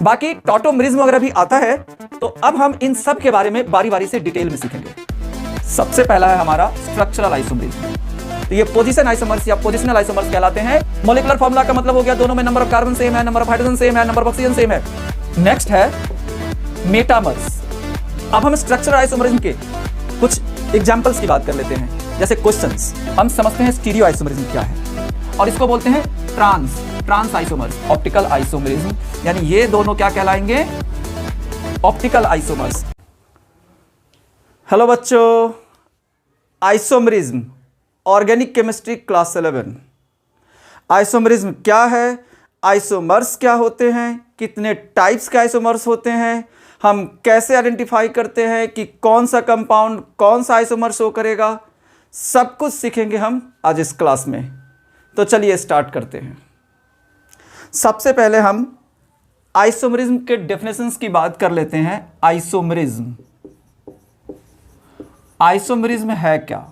बाकी टॉटोमरिज्म वगैरह भी आता है, तो अब हम इन सब के बारे में बारी बारी से डिटेल में सीखेंगे। सबसे पहला है हमारा स्ट्रक्चरल आइसोमरिज्म। तो ये पोजीशन आइसोमर्स या पोजिशनल आइसोमर्स कहलाते हैं। मॉलिक्यूलर फॉर्मूला का मतलब हो गया दोनों में नंबर ऑफ कार्बन सेम है, नंबर ऑफ हाइड्रोजन सेम है, नंबर ऑफ ऑक्सीजन सेम है। नेक्स्ट है मेटामर्स। अब हम स्ट्रक्चरल आइसोमरिज्म के कुछ एग्जांपल्स की बात कर लेते हैं। जैसे क्वेश्चंस, हम समझते हैं स्टीरियो आइसोमरिज्म क्या है, और इसको बोलते हैं ट्रांस आइसोमर्स। ऑप्टिकल आइसोमरिज्म, यानी ये दोनों क्या कहलाएंगे? Optical isomers. हेलो बच्चों, isomerism organic chemistry class 11। Isomerism क्या है, आइसोमर्स क्या होते हैं, कितने टाइप्स के आइसोमर्स होते हैं, हम कैसे आइडेंटिफाई करते हैं कि कौन सा कंपाउंड कौन सा आइसोमर शो करेगा, सब कुछ सीखेंगे हम आज इस क्लास में। तो चलिए स्टार्ट करते हैं। सबसे पहले हम आइसोमरिज्म के डेफिनेशंस की बात कर लेते हैं। आइसोमरिज्म है क्या?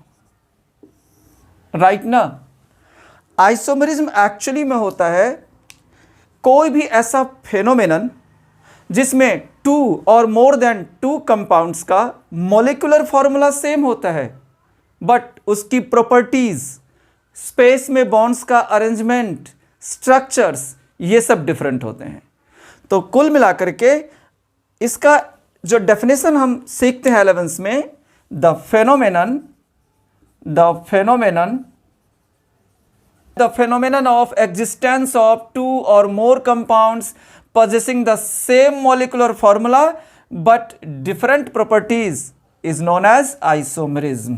राइट ना? आइसोमरिज्म एक्चुअली में होता है कोई भी ऐसा फेनोमेनन जिसमें टू और मोर देन टू कंपाउंड्स का मॉलिक्यूलर फॉर्मूला सेम होता है, बट उसकी प्रॉपर्टीज, स्पेस में बॉन्ड्स का अरेंजमेंट, स्ट्रक्चर्स, ये सब डिफरेंट होते हैं। तो कुल मिलाकर के इसका जो डेफिनेशन हम सीखते हैं 11th में, the phenomenon of existence of two or more compounds possessing the same molecular formula but different properties is known as isomerism.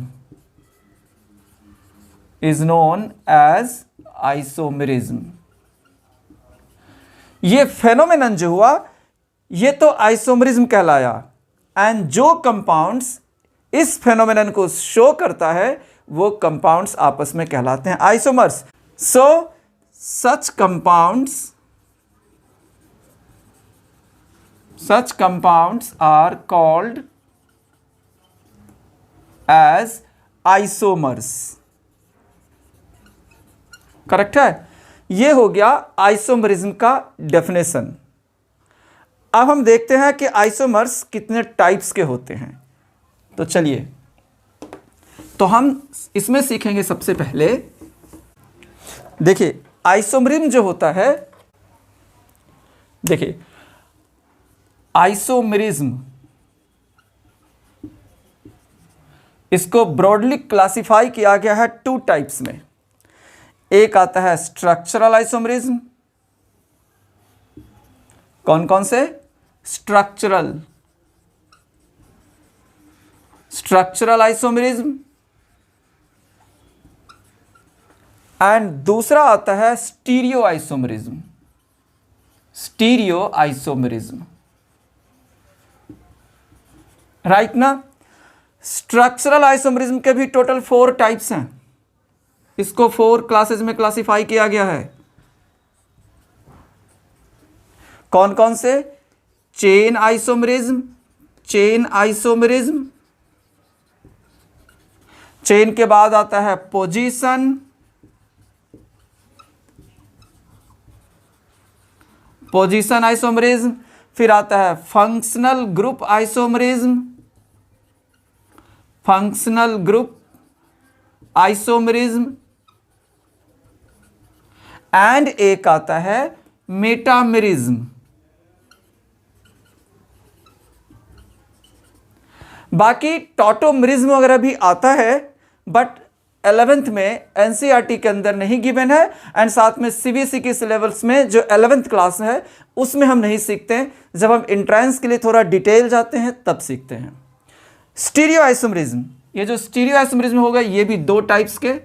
ये फेनोमेनन जो हुआ ये तो आइसोमरिज्म कहलाया, एंड जो कंपाउंड्स इस फेनोमेनन को शो करता है वो कंपाउंड्स आपस में कहलाते हैं isomers. So, such compounds are called as isomers. Correct है? ये हो गया आइसोमरिज्म का डेफिनेशन। अब हम देखते हैं कि आइसोमर्स कितने टाइप्स के होते हैं। तो चलिए, तो हम इसमें सीखेंगे सबसे पहले। देखिए, आइसोमरिज्म जो होता है, देखिए आइसोमरिज्म, इसको ब्रॉडली क्लासिफाई किया गया है टू टाइप्स में। एक आता है स्ट्रक्चरल आइसोमरिज्म। कौन कौन से? स्ट्रक्चरल आइसोमरिज्म, एंड दूसरा आता है स्टीरियो आइसोमरिज्म। राइट ना? स्ट्रक्चरल आइसोमरिज्म के भी टोटल 4 टाइप्स हैं। इसको 4 क्लासेस में क्लासिफाई किया गया है। कौन कौन से? Chain isomerism. चेन के बाद आता है पोजीशन आइसोमरिज्म, फिर आता है फंक्शनल ग्रुप आइसोमरिज्म, एंड एक आता है मेटामरिज्म। बाकी टॉटोमरिज्म वगैरह भी आता है, बट 11th में एनसीईआरटी के अंदर नहीं गिवन है, एंड साथ में सीबीएसई के सिलेबस में जो 11th क्लास है उसमें हम नहीं सीखते हैं। जब हम एंट्रेंस के लिए थोड़ा डिटेल जाते हैं तब सीखते हैं। स्टीरियो आइसोमरिज्म, ये जो स्टीरियो आइसोमरिज्म होगा ये भी 2 टाइप्स के।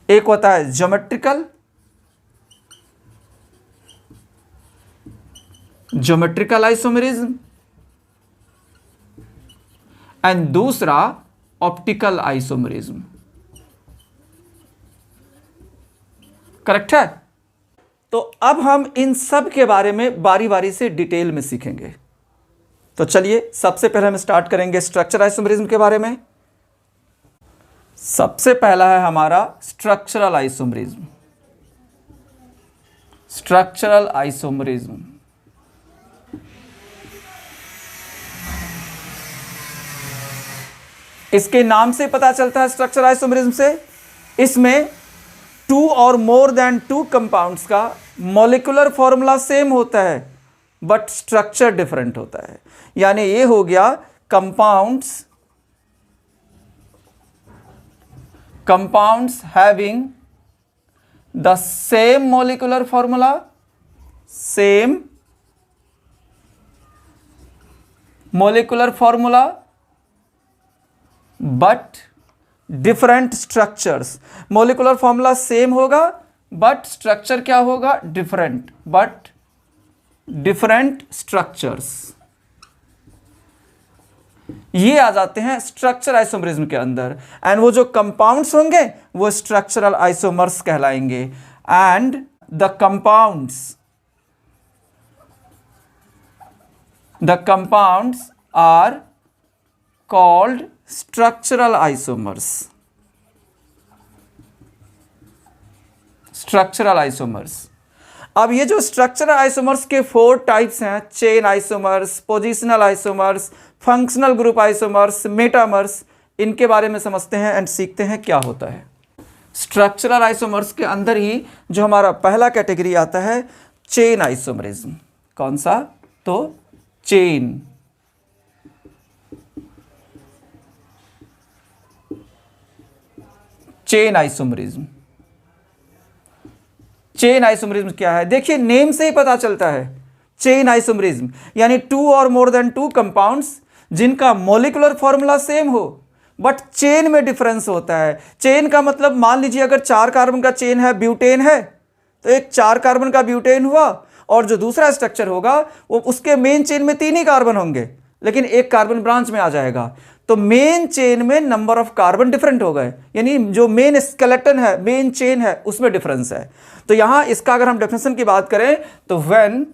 एक होता है ज्योमेट्रिकल आइसोमरिज्म, एंड दूसरा ऑप्टिकल आइसोमरिज्म। करेक्ट है? तो अब हम इन सब के बारे में बारी बारी से डिटेल में सीखेंगे। तो चलिए, सबसे पहले हम स्टार्ट करेंगे स्ट्रक्चरल आइसोमरिज्म के बारे में। सबसे पहला है हमारा स्ट्रक्चरल आइसोमरिज्म। Structural isomerism. इसके नाम से पता चलता है स्ट्रक्चरल आइसोमरिज्म से, इसमें टू और मोर देन टू कंपाउंड्स का मॉलिक्यूलर फॉर्मूला सेम होता है बट स्ट्रक्चर डिफरेंट होता है। यानी ये हो गया compounds having the same molecular formula, same molecular formula but different structures. Molecular formula same होगा बट स्ट्रक्चर क्या होगा, डिफरेंट, बट डिफरेंट स्ट्रक्चर्स। ये आ जाते हैं स्ट्रक्चर आइसोमरिज्म के अंदर। एंड वो जो कंपाउंड्स होंगे वो स्ट्रक्चरल आइसोमर्स कहलाएंगे। And the compounds are called structural isomers. Structural isomers. अब ये जो स्ट्रक्चरल आइसोमर्स के 4 टाइप्स हैं, chain isomers, positional isomers, functional group isomers, metamers, इनके बारे में समझते हैं एंड सीखते हैं क्या होता है। स्ट्रक्चरल आइसोमर्स के अंदर ही जो हमारा पहला कैटेगरी आता है चेन आइसोमरिज्म। कौन सा? तो chain. Chain isomerism. Chain isomerism क्या है? देखिए नेम से ही पता चलता है। चेन आइसोमरिज्म यानी टू और मोर देन टू कंपाउंड्स जिनका मॉलिक्यूलर फॉर्मूला सेम हो बट चेन में डिफरेंस होता है। चेन का मतलब मान लीजिए अगर 4 कार्बन का चेन है, ब्यूटेन है, तो एक 4 कार्बन का ब्यूटेन हुआ और जो दूसरा स्ट्रक्चर होगा वो उसके मेन चेन में 3 ही कार्बन होंगे लेकिन एक कार्बन ब्रांच में आ जाएगा। तो मेन चेन में नंबर ऑफ कार्बन डिफरेंट हो गए, यानी जो मेन स्केलेटन है, मेन चेन है, उसमें डिफरेंस है। तो यहां इसका अगर हम डेफिनेशन की बात करें तो when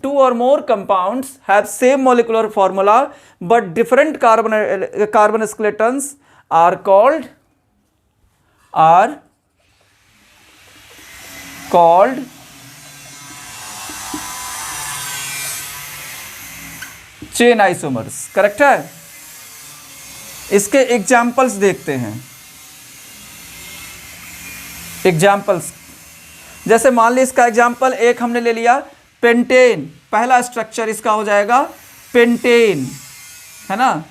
2 or more compounds have same molecular formula but different carbon skeletons are called chain isomers. Correct है। इसके एग्जाम्पल्स देखते हैं। एग्जाम्पल्स जैसे मान ली इसका एग्जाम्पल एक हमने ले लिया पेंटेन। पहला स्ट्रक्चर इसका हो जाएगा पेंटेन, है ना,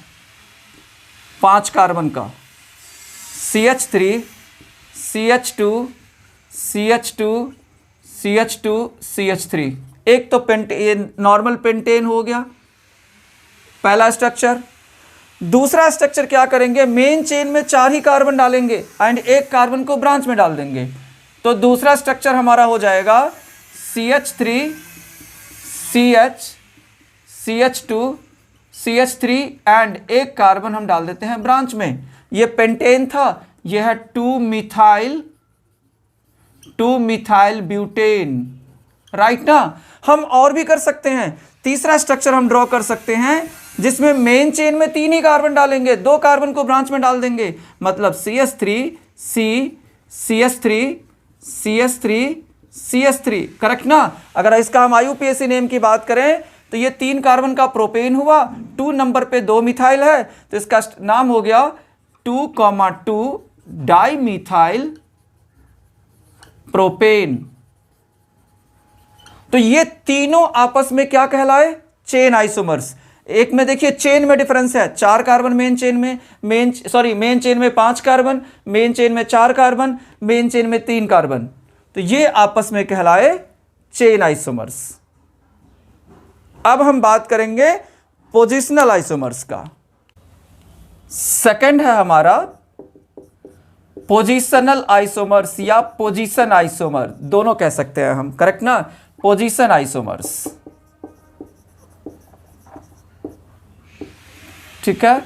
5 कार्बन का, CH3 CH2 CH2 CH2 CH3। एक तो पेंटेन, नॉर्मल पेंटेन हो गया पहला स्ट्रक्चर। दूसरा स्ट्रक्चर क्या करेंगे, मेन चेन में 4 ही कार्बन डालेंगे एंड एक कार्बन को ब्रांच में डाल देंगे। तो दूसरा स्ट्रक्चर हमारा हो जाएगा CH3 CH CH2 CH3 and एक कार्बन हम डाल देते हैं ब्रांच में। ये पेंटेन था, यह है 2 मिथाइल ब्यूटेन। राइट ना। हम और भी कर सकते हैं। तीसरा स्ट्रक्चर हम ड्रॉ कर सकते हैं जिसमें मेन चेन में 3 ही कार्बन डालेंगे, 2 कार्बन को ब्रांच में डाल देंगे, मतलब CH3 करेक्ट ना। अगर इसका हम IUPAC नेम की बात करें तो ये 3 कार्बन का प्रोपेन हुआ, 2 नंबर पे 2 मिथाइल है तो इसका नाम हो गया 2,2 डाइमिथाइल प्रोपेन। तो ये तीनों आपस में क्या कहलाए, चेन आइसोमर्स। एक में देखिए चेन में डिफरेंस है, 4 कार्बन मेन चेन में, मेन चेन में 5 कार्बन, मेन चेन में 4 कार्बन, मेन चेन में 3 कार्बन। तो ये आपस में कहलाए चेन आइसोमर्स। अब हम बात करेंगे पोजिशनल आइसोमर्स का। सेकंड है हमारा पोजिशनल आइसोमर्स या पोजीशन आइसोमर, दोनों कह सकते हैं हम, करेक्ट ना। पोजीशन आइसोमर्स, ठीक है।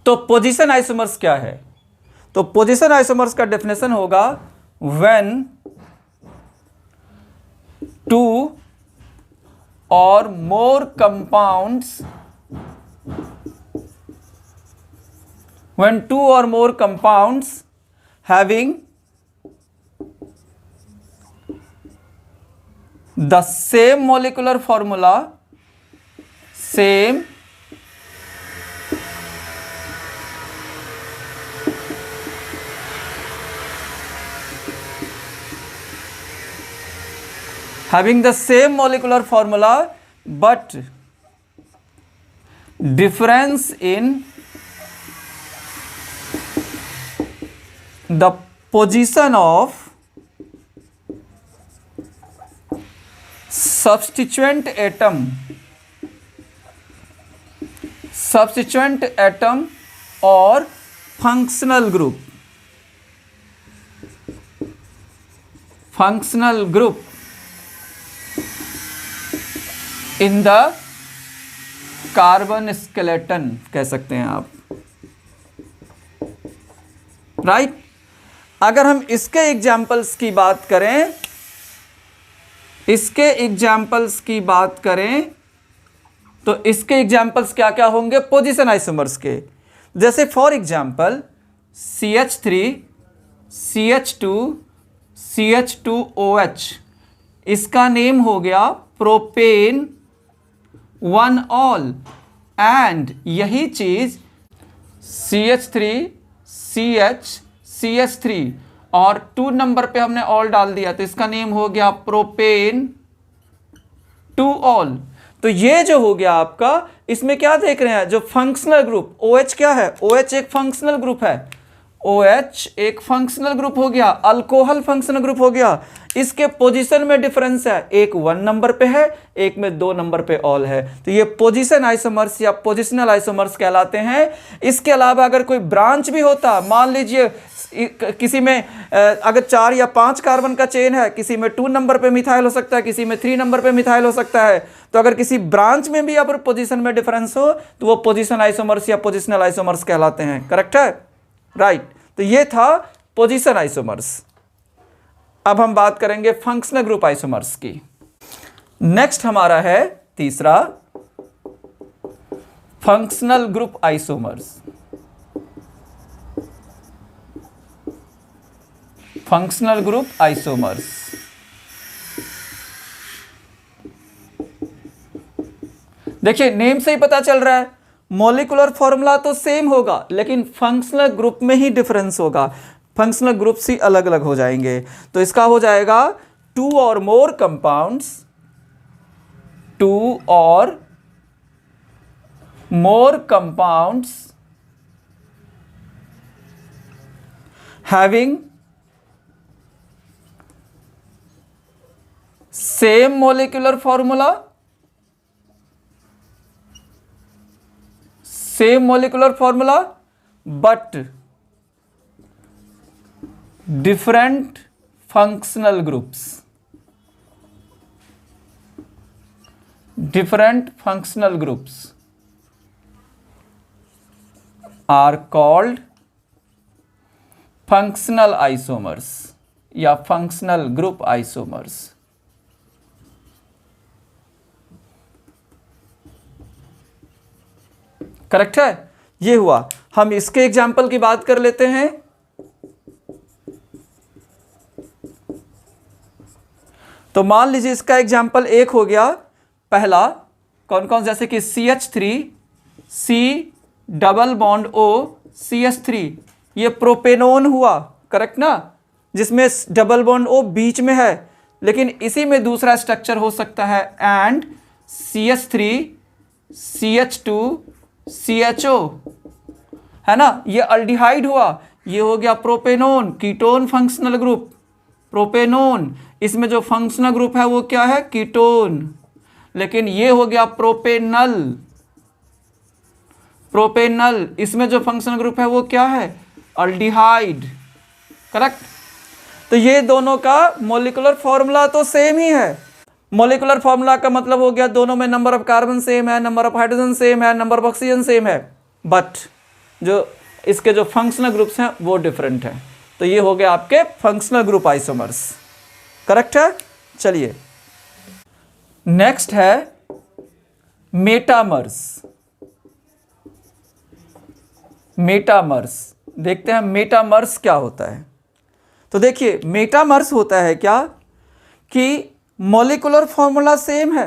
तो पोजीशन आइसोमर्स क्या है? तो पोजीशन आइसोमर्स का डेफिनेशन होगा when 2 or more compounds having the same molecular formula, same having the same molecular formula but difference in the position of substituent atom or functional group in the carbon skeleton कह सकते हैं आप, right. अगर हम इसके examples की बात करें, तो इसके एग्जाम्पल्स क्या क्या होंगे पोजीशन आइसोमर्स के। जैसे for example CH3 CH2 CH2OH, इसका नेम हो गया प्रोपेन 1 ऑल, एंड यही चीज CH3 CH3 और 2 नंबर पे हमने ऑल डाल दिया तो इसका नेम हो गया प्रोपेन 2 ऑल। तो ये जो हो गया आपका, इसमें क्या देख रहे हैं, जो फंक्शनल ग्रुप OH क्या है, OH एक फंक्शनल ग्रुप है, OH एक फंक्शनल ग्रुप हो गया, अल्कोहल फंक्शनल ग्रुप हो गया। इसके पोजीशन में डिफरेंस है, एक 1 नंबर पे है, एक में 2 नंबर पे ऑल है, तो ये पोजीशन आइसोमर्स या पोजिशनल आइसोमर्स कहलाते हैं। इसके अलावा अगर कोई ब्रांच भी होता, मान लीजिए किसी में अगर 4 या 5 कार्बन का चेन है, किसी में 2 नंबर पे मिथाइल हो सकता है, किसी में 3 नंबर पे मिथाइल हो सकता है, तो अगर किसी ब्रांच में भी अगर पोजीशन में डिफरेंस हो तो वो पोजीशन आइसोमर्स या पोजिशनल आइसोमर्स कहलाते हैं। करेक्ट है, राइट। तो ये था पोजीशन आइसोमर्स। अब हम बात करेंगे फंक्शनल ग्रुप आइसोमर्स की। नेक्स्ट हमारा है तीसरा, functional group isomers. Functional group isomers, देखिए नेम से ही पता चल रहा है, मॉलिक्यूलर फॉर्मूला तो सेम होगा लेकिन फंक्शनल ग्रुप में ही डिफरेंस होगा, फंक्शनल ग्रुप्स ही अलग अलग हो जाएंगे। तो इसका हो जाएगा 2 or more compounds, 2 or more compounds having same molecular formula, but different functional groups, are called functional isomers या functional group isomers। करेक्ट है, ये हुआ। हम इसके एग्जाम्पल की बात कर लेते हैं। तो मान लीजिए इसका एग्जाम्पल एक हो गया, पहला कौन कौन, जैसे कि CH3 C double bond O CH3, ये प्रोपेनोन हुआ, करेक्ट ना, जिसमें डबल बॉन्ड O बीच में है, लेकिन इसी में दूसरा स्ट्रक्चर हो सकता है, एंड CH3 CH2 CHO, है ना, ये अल्डिहाइड हुआ, ये हो गया propanone, ketone functional group, propanone, इसमें जो फंक्शनल ग्रुप है वो क्या है, कीटोन, लेकिन ये हो गया प्रोपेनल, इसमें जो फंक्शनल ग्रुप है वो क्या है, अल्डिहाइड। करेक्ट। तो ये दोनों का मॉलिक्यूलर फॉर्मूला तो सेम ही है। मॉलिक्यूलर फॉर्मूला का मतलब हो गया दोनों में नंबर ऑफ कार्बन सेम है, नंबर ऑफ हाइड्रोजन सेम है, नंबर ऑफ ऑक्सीजन सेम है, बट जो इसके जो फंक्शनल ग्रुप्स हैं वो डिफरेंट है। तो ये हो गया आपके फंक्शनल ग्रुप आइसोमर्स। करेक्ट है। चलिए नेक्स्ट है मेटामर्स। देखते हैं मेटामर्स क्या होता है। तो देखिए मेटामर्स होता है क्या कि मॉलिक्यूलर फॉर्मूला सेम है,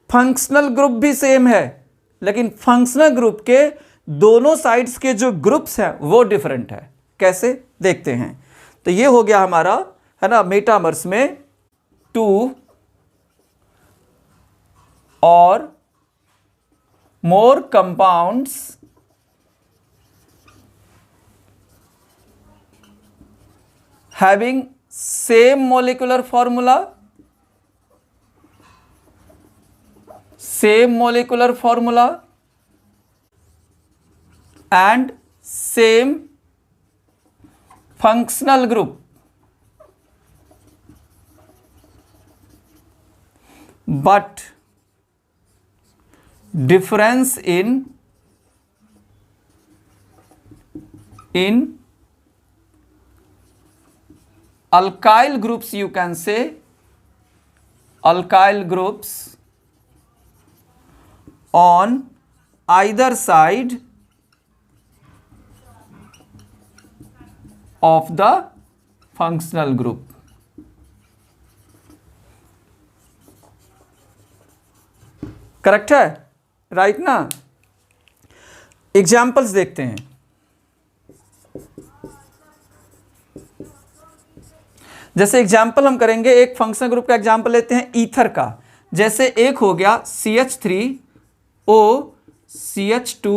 फंक्शनल ग्रुप भी सेम है, लेकिन फंक्शनल ग्रुप के दोनों साइड्स के जो ग्रुप्स हैं वो डिफरेंट है। कैसे देखते हैं। तो ये हो गया हमारा, है ना, मेटामर्स में 2 और मोर compounds having same molecular formula, and same functional group, but difference in alkyl groups, you can say alkyl groups on either side of the functional group. Correct है, राइट ना। एग्जाम्पल्स देखते हैं। जैसे एग्जाम्पल हम करेंगे, एक फंक्शनल ग्रुप का example लेते हैं ईथर का। जैसे एक हो गया CH3O CH2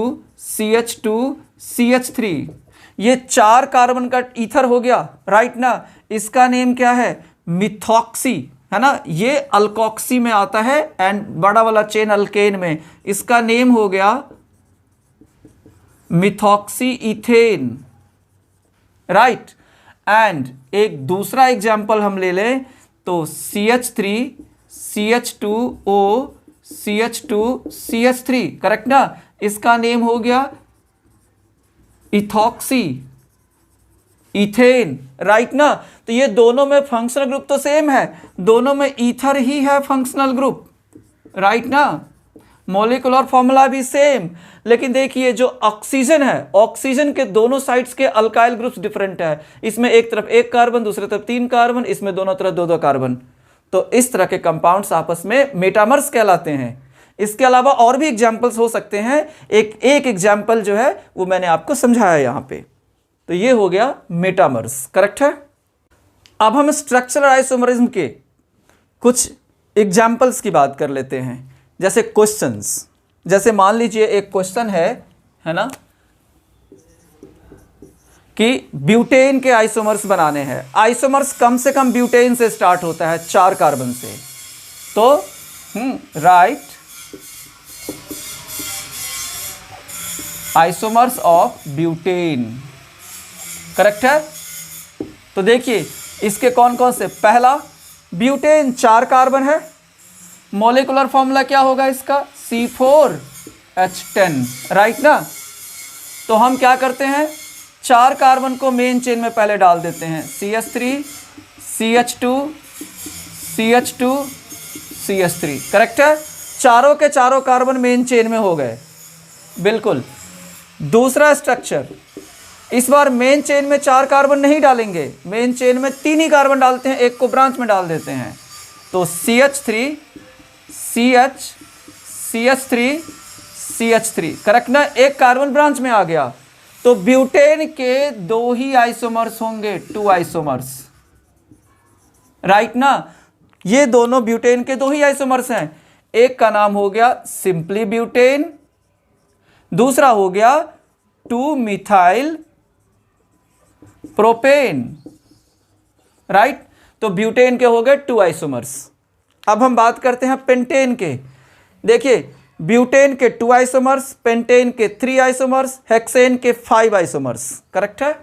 CH2 CH3, ये 4 कार्बन का ईथर हो गया, राइट ना। इसका नेम क्या है, मिथॉक्सी, है ना। ये अल्कोक्सी में आता है एंड बड़ा वाला चेन अल्केन में, इसका नेम हो गया मिथॉक्सी इथेन, राइट। एंड एक दूसरा एग्जाम्पल हम ले लें तो CH3 CH2O CH2 CH3, correct ना। इसका नेम हो गया इथॉक्सी इथेन, राइट ना। तो ये दोनों में फंक्शनल ग्रुप तो सेम है, दोनों में ईथर ही है फंक्शनल ग्रुप, राइट ना। मॉलिक्यूलर फॉर्मूला भी सेम, लेकिन देखिए जो ऑक्सीजन है, ऑक्सीजन के दोनों साइड्स के अल्काइल ग्रुप्स डिफरेंट है। इसमें एक तरफ 1 कार्बन, दूसरी तरफ 3 कार्बन, इसमें दोनों तरफ 2-2 कार्बन। तो इस तरह के कंपाउंड्स आपस में मेटामर्स कहलाते हैं। इसके अलावा और भी एग्जाम्पल्स हो सकते हैं, एक एग्जाम्पल जो है वो मैंने आपको समझाया यहां पे। तो ये हो गया मेटामर्स, करेक्ट है। अब हम स्ट्रक्चरल आइसोमरिज्म के कुछ एग्जाम्पल्स की बात कर लेते हैं। जैसे क्वेश्चंस, जैसे मान लीजिए एक क्वेश्चन है ना, कि ब्यूटेन के आइसोमर्स बनाने हैं। आइसोमर्स कम से कम ब्यूटेन से स्टार्ट होता है, 4 कार्बन से। तो right isomers of butane, correct है। तो देखिए इसके कौन कौन से, पहला ब्यूटेन 4 कार्बन है, मॉलिक्यूलर फॉर्मूला क्या होगा इसका, C4H10, राइट ना। तो हम क्या करते हैं, 4 कार्बन को मेन चेन में पहले डाल देते हैं, CH3 CH2 CH2 CH3, correct है। चारों के चारों कार्बन मेन चेन में हो गए, बिल्कुल। दूसरा स्ट्रक्चर, इस बार मेन चेन में 4 कार्बन नहीं डालेंगे, मेन चेन में 3 ही कार्बन डालते हैं, एक को ब्रांच में डाल देते हैं। तो CH3 CH CH3 CH3, correct ना, एक कार्बन ब्रांच में आ गया। तो ब्यूटेन के 2 ही आइसोमर्स होंगे, 2 आइसोमर्स, राइट ना। ये दोनों ब्यूटेन के 2 ही आइसोमर्स हैं। एक का नाम हो गया सिंपली ब्यूटेन, दूसरा हो गया 2 मिथाइल प्रोपेन, राइट। तो ब्यूटेन के हो गए 2 आइसोमर्स। अब हम बात करते हैं पेंटेन के। देखिए ब्यूटेन के 2 आइसोमर्स, पेंटेन के 3 आइसोमर्स, हेक्सेन के 5 आइसोमर्स, करेक्ट है।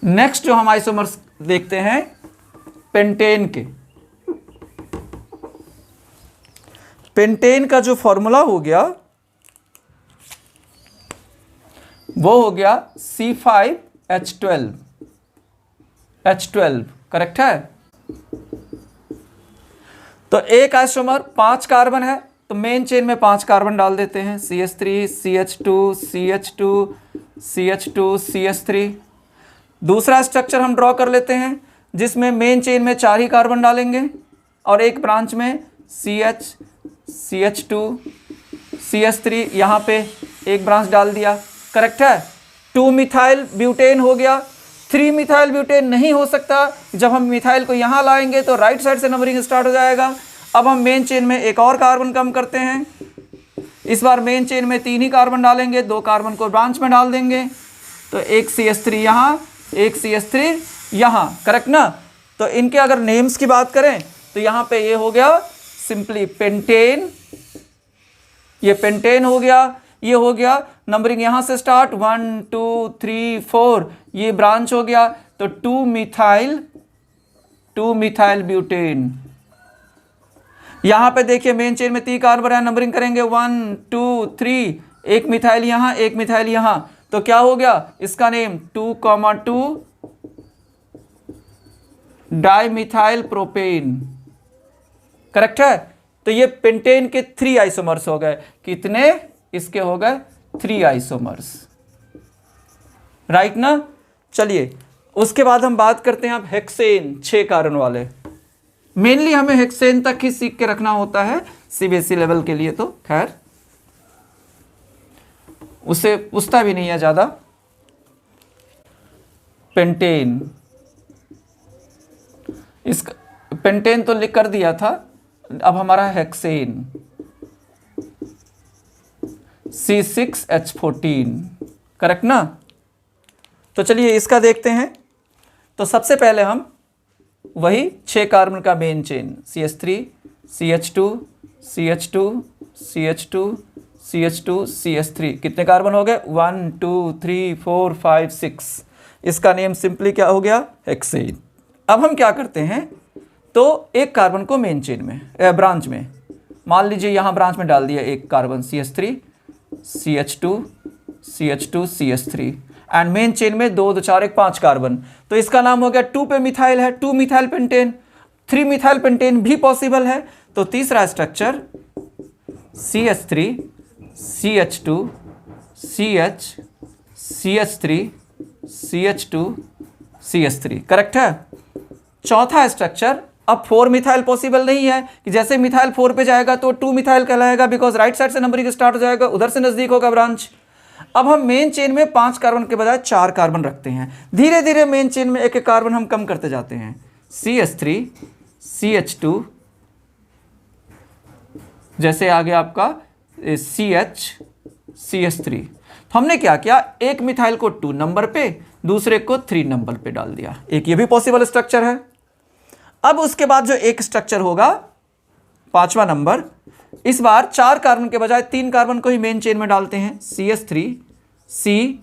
नेक्स्ट जो हम आइसोमर्स देखते हैं पेंटेन के, पेंटेन का जो फॉर्मूला हो गया वो हो गया C5H12, H12, करेक्ट है। तो एक आइसोमर 5 कार्बन है, तो मेन चेन में 5 कार्बन डाल देते हैं, CH3 CH2 CH2 CH2 CH3। दूसरा स्ट्रक्चर हम ड्रॉ कर लेते हैं, जिसमें मेन चेन में 4 ही कार्बन डालेंगे और एक ब्रांच में CH, CH2, CH3, यहाँ पे एक ब्रांच डाल दिया। करेक्ट है। 2 मिथाइल ब्यूटेन हो गया। 3 मिथाइल ब्यूटेन नहीं हो सकता। जब हम मिथाइल को यहाँ लाएंगे तो राइट साइड से नंबरिंग स्टार्ट हो जाएगा। अब हम मेन चेन में एक और कार्बन कम करते हैं। इस बार मेन चेन में 3 ही कार्बन डालेंगे, 2 कार्बन को ब्रांच में डाल देंगे। तो एक CH3 यहाँ, एक CH3 यहाँ। करेक्ट ना। तो इनके अगर नेम्स की बात करें तो यहाँ पे ये हो गया सिंपली पेंटेन, ये पेंटेन हो गया। ये हो गया नंबरिंग यहाँ से स्टार्ट 1 2 3 4, ये ब्रांच हो गया। तो 2 मिथाइल ब्यूटेन। यहां पे देखिए मेन चेन में 3 कार्बन है, नंबरिंग करेंगे 1 2 3, एक मिथाइल यहां, एक मिथाइल यहां। तो क्या हो गया इसका नेम 2,2 डाइमिथाइल प्रोपेन। करेक्ट है। तो ये पेंटेन के 3 आइसोमर्स हो गए। कितने इसके हो गए? 3 आइसोमर्स। राइट ना। चलिए उसके बाद हम बात करते हैं अब हेक्सेन, 6 कार्बन वाले। मेनली हमें हेक्सेन तक ही सीख के रखना होता है CBSE लेवल के लिए, तो खैर उससे पूछता भी नहीं है ज्यादा। पेंटेन, इस पेंटेन तो लिख कर दिया था। अब हमारा हेक्सेन C6H14। करेक्ट ना। तो चलिए इसका देखते हैं। तो सबसे पहले हम वही 6 कार्बन का main chain CH3, CH2, CH2, CH2, CH2, CH3, कितने कार्बन हो गए? 1 2 3 4 5 6। इसका नेम सिंपली क्या हो गया? हेक्सेन। अब हम क्या करते हैं, तो एक कार्बन को मेन चेन में ब्रांच में मान लीजिए यहाँ ब्रांच में डाल दिया एक carbon CH3, CH2, CH2, CH3 and main chain में 2 2 4 1 5 कार्बन। तो इसका नाम हो गया 2 पे मिथाइल है, 2 मिथाइल पेंटेन। 3 मिथाइल पेंटेन भी पॉसिबल है। तो तीसरा structure CH3, CH2, CH, CH3, CH2, CH3। Correct है। चौथा स्ट्रक्चर, अब 4 मिथाइल पॉसिबल नहीं है कि जैसे मिथाइल 4 पे जाएगा तो 2 मिथाइल कहलाएगा, बिकॉज राइट साइड से नंबरिंग स्टार्ट हो जाएगा, उधर से नजदीक होगा ब्रांच। अब हम मेन चेन में 5 कार्बन के बजाय 4 कार्बन रखते हैं। धीरे धीरे मेन चेन में एक एक कार्बन हम कम करते जाते हैं। CH3, CH2, जैसे आ गया आपका CH, CH3। तो हमने क्या किया, एक मिथाइल को 2 नंबर पे, दूसरे को 3 नंबर पे डाल दिया। एक ये भी पॉसिबल स्ट्रक्चर है। अब उसके बाद जो एक स्ट्रक्चर होगा 5वां नंबर, इस बार 4 कार्बन के बजाय 3 कार्बन को ही मेन चेन में डालते हैं। CH3, C,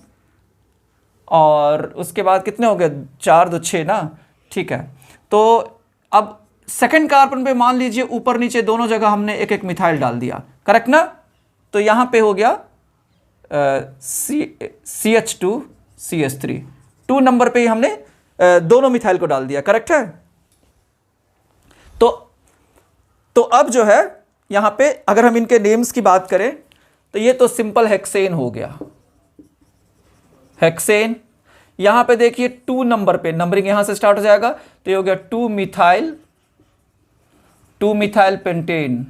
और उसके बाद कितने हो गए? 4 2 6 ना। ठीक है। तो अब सेकंड कार्बन पे मान लीजिए ऊपर नीचे दोनों जगह हमने एक एक मिथाइल डाल दिया। करेक्ट ना। तो यहां पे हो गया CH2, CH3, 2 नंबर पे ही हमने दोनों मिथाइल को डाल दिया। करेक्ट है। तो अब जो है यहां पे अगर हम इनके नेम्स की बात करें तो ये तो सिंपल हेक्सेन हो गया। हेक्सेन। यहां पे देखिए 2 नंबर पे नंबरिंग यहां से स्टार्ट हो जाएगा, तो ये हो गया 2 मिथाइल पेंटेन।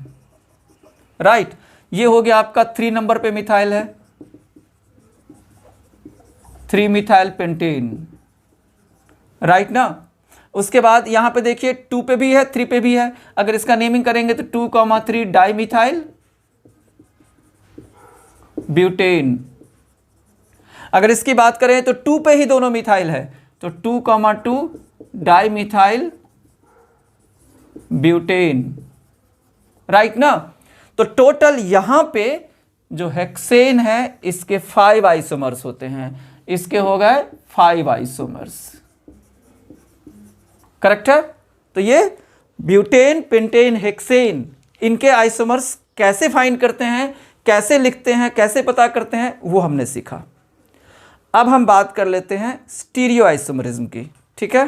राइट। ये हो गया आपका 3 नंबर पे मिथाइल है, 3 मिथाइल पेंटेन। राइट ना। उसके बाद यहां पे देखिए 2 पे भी है, 3 पे भी है। अगर इसका नेमिंग करेंगे तो 2,3 डाइमिथाइल ब्यूटेन। अगर इसकी बात करें तो 2 पे ही दोनों मिथाइल है, तो 2,2 डाइमिथाइल ब्यूटेन। राइट ना। तो टोटल यहां पे जो हेक्सेन है इसके 5 आइसोमर्स होते हैं। इसके हो गए 5 आइसोमर्स। करेक्ट है। तो ये ब्यूटेन, पेंटेन, हेक्सेन, इनके आइसोमर्स कैसे फाइंड करते हैं, कैसे लिखते हैं, कैसे पता करते हैं, वो हमने सीखा। अब हम बात कर लेते हैं स्टीरियो आइसोमरिज्म की। ठीक है।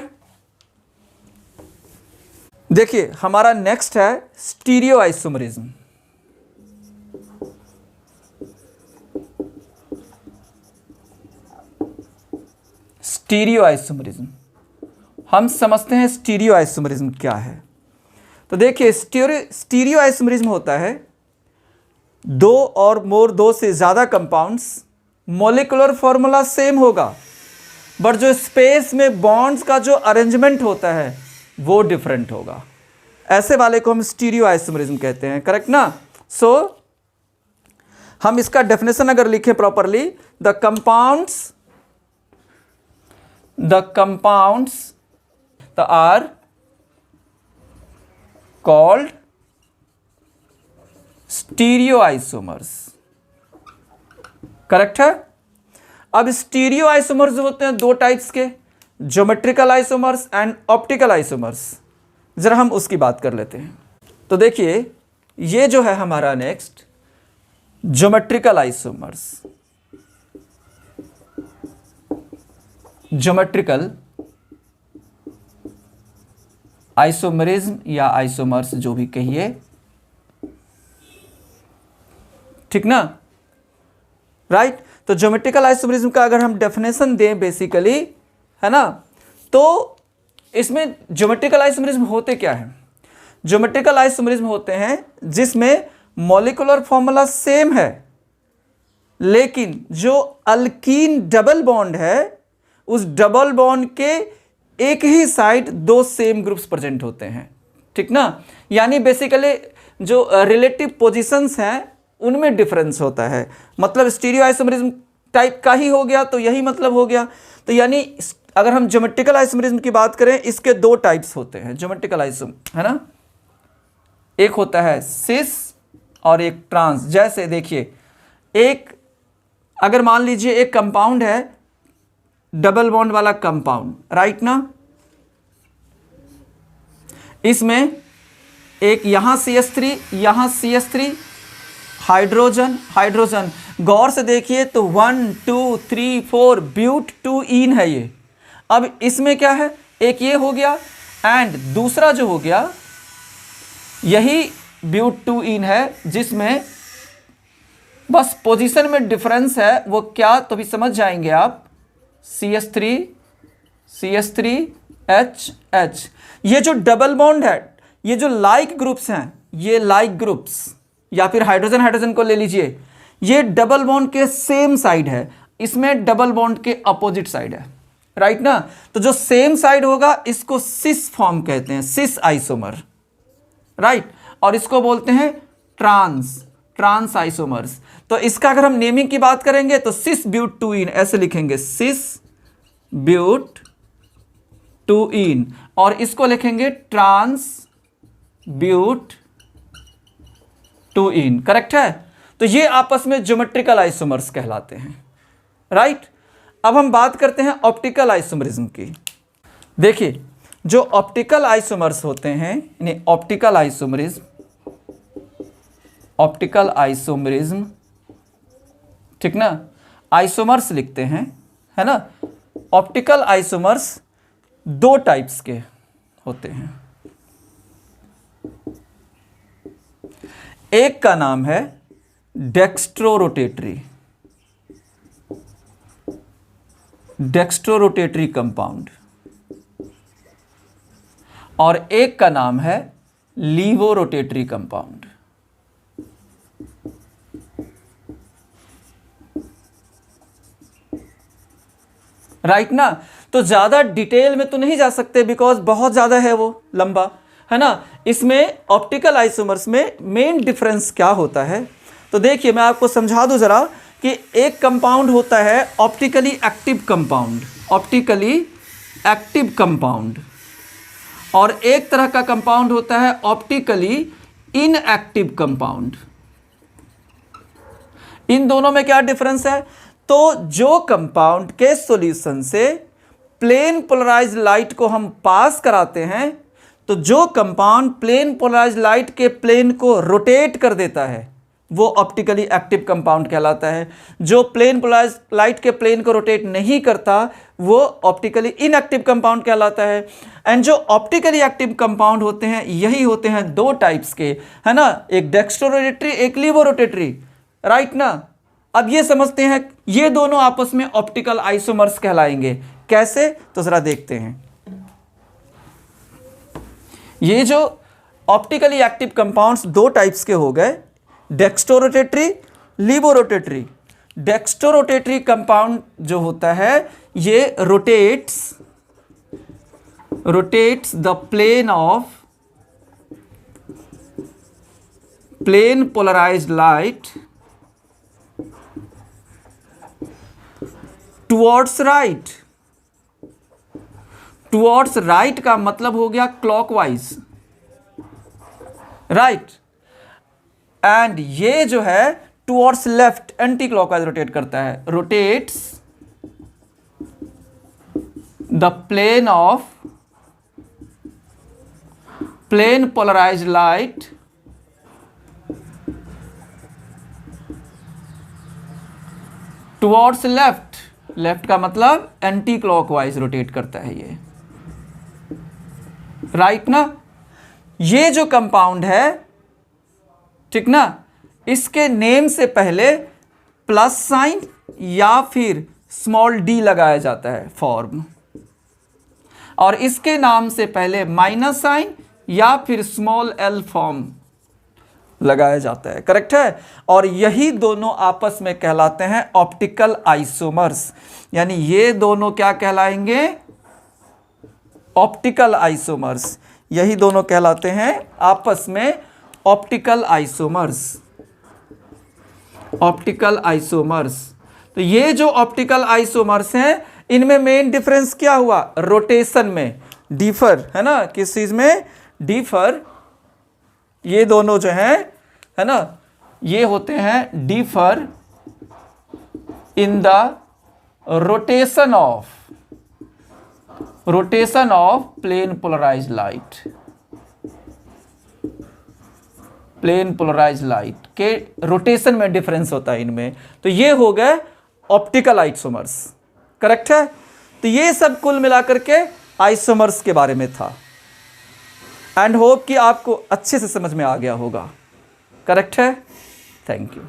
देखिए हमारा नेक्स्ट है स्टीरियो आइसोमरिज्म। स्टीरियो आइसोमरिज्म हम समझते हैं स्टीरियो आइसोमरिज्म क्या है। तो देखिए स्टीरियो आइसोमरिज्म होता है दो से ज़्यादा कंपाउंड्स, मॉलिक्यूलर फॉर्मूला सेम होगा बट जो स्पेस में बॉन्ड्स का जो अरेंजमेंट होता है वो डिफरेंट होगा। ऐसे वाले को हम स्टीरियो आइसोमरिज्म कहते हैं, करेक्ट ना। सो हम इसका डेफिनेशन अगर लिखें properly, the compounds are called stereo isomers, correct है। अब स्टीरियो आइसोमर्स होते हैं दो टाइप्स के, geometrical isomers and optical isomers. जरा हम उसकी बात कर लेते हैं। तो देखिए ये जो है हमारा next geometrical isomers. Geometrical isomerism या आइसोमर्स जो भी कहिए, ठीक ना, राइट। तो ज्योमेट्रिकल आइसोमरिज्म का अगर हम डेफिनेशन दें बेसिकली, है ना, तो इसमें ज्योमेट्रिकल आइसोमरिज्म होते क्या है। ज्योमेट्रिकल आइसोमरिज्म होते हैं जिसमें मॉलिक्यूलर फॉर्मूला सेम है लेकिन जो अल्कीन डबल बॉन्ड है उस डबल बॉन्ड के एक ही साइड दो सेम ग्रुप्स प्रेजेंट होते हैं, ठीक ना। यानी बेसिकली जो रिलेटिव पोजीशंस हैं उनमें डिफरेंस होता है। मतलब स्टीरियो आइसोमरिज्म टाइप का ही हो गया तो यही मतलब हो गया। तो यानी अगर हम ज्योमेट्रिकल आइसोमरिज्म की बात करें, इसके दो टाइप्स होते हैं ज्योमेट्रिकल आइसोम, है ना। एक होता है सिस और एक ट्रांस। जैसे देखिए एक अगर मान लीजिए एक कंपाउंड है डबल बॉन्ड वाला कंपाउंड, राइट ना, इसमें एक यहां CH3 यहां CH3, हाइड्रोजन गौर से देखिए तो 1 2 3 4 ब्यूट 2 इन है ये। अब इसमें क्या है, एक ये हो गया एंड दूसरा जो हो गया यही ब्यूट 2 इन है जिसमें बस पोजीशन में डिफरेंस है। वो क्या तो भी समझ जाएंगे आप, CH3H। ये जो डबल बॉन्ड है, ये जो लाइक ग्रुप्स हैं, ये लाइक ग्रुप्स या फिर हाइड्रोजन को ले लीजिए, ये डबल बॉन्ड के सेम साइड है, इसमें डबल बॉन्ड के अपोजिट साइड है, राइट ना। तो जो सेम साइड होगा इसको सिस फॉर्म कहते हैं, सिस आइसोमर, राइट। और इसको बोलते हैं ट्रांस आइसोमर्स। तो इसका अगर हम नेमिंग की बात करेंगे तो सिस ब्यूट 2 इन ऐसे लिखेंगे, सिस ब्यूट 2 इन, और इसको लिखेंगे ट्रांस ब्यूट 2 इन, करेक्ट है। तो ये आपस में ज्योमेट्रिकल आइसोमर्स कहलाते हैं, राइट। अब हम बात करते हैं ऑप्टिकल आइसोमरिज्म की। देखिए जो ऑप्टिकल आइसोमर्स होते हैं, यानी ऑप्टिकल आइसोमरिज्म, ठीक ना, आइसोमर्स लिखते हैं, है ना। ऑप्टिकल आइसोमर्स दो टाइप्स के होते हैं। एक का नाम है डेक्स्ट्रोरोटेटरी कंपाउंड और एक का नाम है लीवोरोटेटरी कंपाउंड। राइट ना। तो ज्यादा डिटेल में तो नहीं जा सकते बिकॉज बहुत ज्यादा है वो लंबा, है ना। इसमें ऑप्टिकल आइसोमर्स में मेन डिफरेंस क्या होता है, तो देखिए मैं आपको समझा दूं जरा कि एक कंपाउंड होता है ऑप्टिकली एक्टिव कंपाउंड, और एक तरह का कंपाउंड होता है ऑप्टिकली इनएक्टिव कंपाउंड। इन दोनों में क्या डिफरेंस है, तो जो कंपाउंड के सॉल्यूशन से प्लेन पोलराइज्ड लाइट को हम पास कराते हैं, तो जो कंपाउंड प्लेन पोलराइज्ड लाइट के प्लेन को रोटेट कर देता है वो ऑप्टिकली एक्टिव कंपाउंड कहलाता है। जो प्लेन पोलराइज्ड लाइट के प्लेन को रोटेट नहीं करता वो ऑप्टिकली इनएक्टिव कंपाउंड कहलाता है। एंड जो ऑप्टिकली एक्टिव कंपाउंड होते हैं यही होते हैं दो टाइप्स के, है ना, एक डेक्स्ट्रोरोटेटरी एक लीवोरोटेटरी, राइट ना। अब ये समझते हैं ये दोनों आपस में ऑप्टिकल आइसोमर्स कहलाएंगे। कैसे, तो जरा देखते हैं। ये जो ऑप्टिकली एक्टिव कंपाउंड्स दो टाइप्स के हो गए, डेक्स्ट्रोरोटेटरी, लीवोरोटेटरी। डेक्स्ट्रोरोटेटरी कंपाउंड जो होता है ये rotates the plane polarised light towards right. Towards right का मतलब हो गया क्लॉकवाइज, राइट। एंड ये जो है towards left, anti clockwise rotate करता है। Rotates the plane polarised light towards left. Left का मतलब एंटी क्लॉकवाइज रोटेट करता है ये, राइट ना। ये जो कंपाउंड है, ठीक ना, इसके नेम से पहले प्लस साइन या फिर स्मॉल डी लगाया जाता है फॉर्म, और इसके नाम से पहले माइनस साइन या फिर स्मॉल एल फॉर्म लगाया जाता है, करेक्ट है। और यही दोनों आपस में कहलाते हैं ऑप्टिकल आइसोमर्स। यानी ये दोनों क्या कहलाएंगे? Optical isomers. यही दोनों कहलाते हैं आपस में ऑप्टिकल आइसोमर्स। Optical isomers. तो ये जो ऑप्टिकल आइसोमर्स हैं, इनमें मेन डिफरेंस क्या हुआ? रोटेशन में डिफर, है ना। किस चीज में डिफर? ये दोनों जो हैं, है ना, ये होते हैं differ in the rotation of plane polarised light. Plane polarised light के रोटेशन में डिफरेंस होता है इनमें। तो ये हो गए ऑप्टिकल आइसोमर्स, करेक्ट है। तो ये सब कुल मिलाकर के आइसोमर्स के बारे में था। एंड होप कि आपको अच्छे से समझ में आ गया होगा, करेक्ट है। Thank you.